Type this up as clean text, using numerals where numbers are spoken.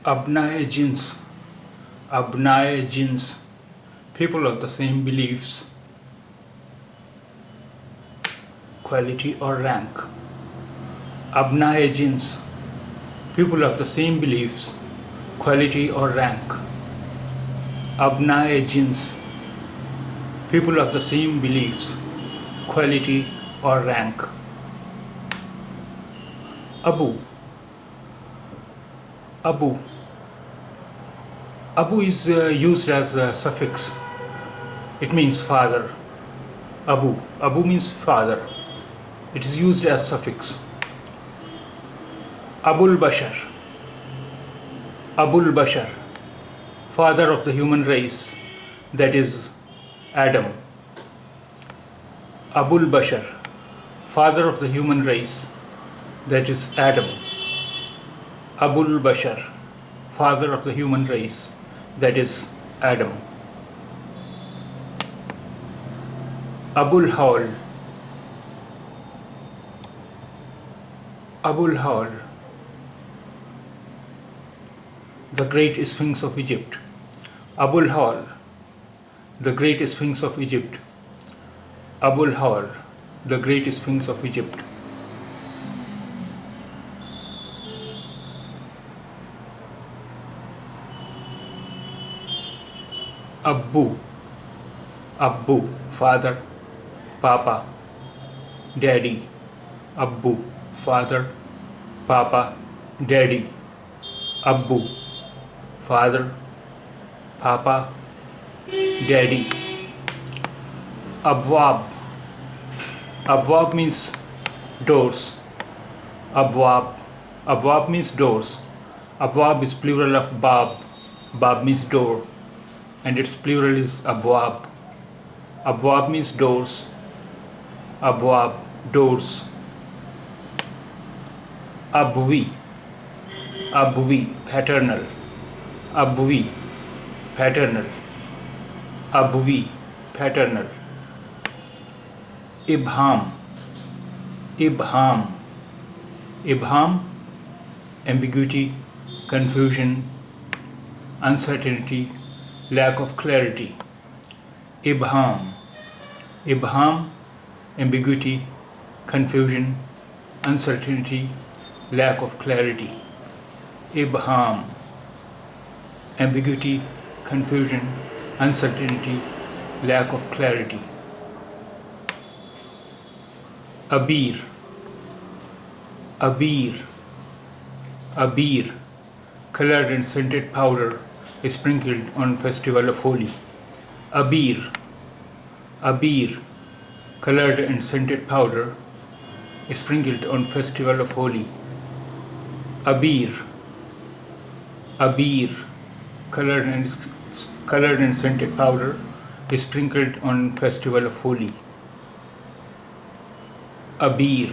Abnaye jins, Abnaye jins, people of the same beliefs, quality or rank. Abnaye jins, people of the same beliefs, quality or rank. Abnaye jins, people of the same beliefs, quality or rank. Abu, Abu. Abu is used as a suffix. It means father. Abu. Abu means father. It is used as suffix. Abul Bashar. Abul Bashar. Father of the human race, that is Adam. Abul Bashar. Father of the human race, that is Adam. Abul Bashar. Father of the human race, that is Adam. Abul Hawl. Abul Hawl, the great Sphinx of Egypt. Abul Hawl, the great Sphinx of Egypt. Abul Hawl, the great Sphinx of Egypt. Abbu, Abbu, father, papa, daddy. Abbu, father, papa, daddy. Abbu, father, papa, daddy. Abwab, Abwab means doors. Abwab, Abwab means doors. Abwab is plural of bab. Bab means door, and its plural is abwab. Abwab means doors. Abwab, doors. Abwi, Abwi, paternal. Abwi, paternal. Abwi, paternal. Ibham, Ibham. Ibham, ambiguity, confusion, uncertainty, lack of clarity. Ibham, Ibham, ambiguity, confusion, uncertainty, lack of clarity. Ibham, ambiguity, confusion, uncertainty, lack of clarity. Abir, Abir, Abir, colored and scented powder sprinkled on festival of Holi. Abir, Abir, colored and scented powder sprinkled on festival of Holi. Abir, Abir, colored and scented powder sprinkled on festival of Holi. Abir.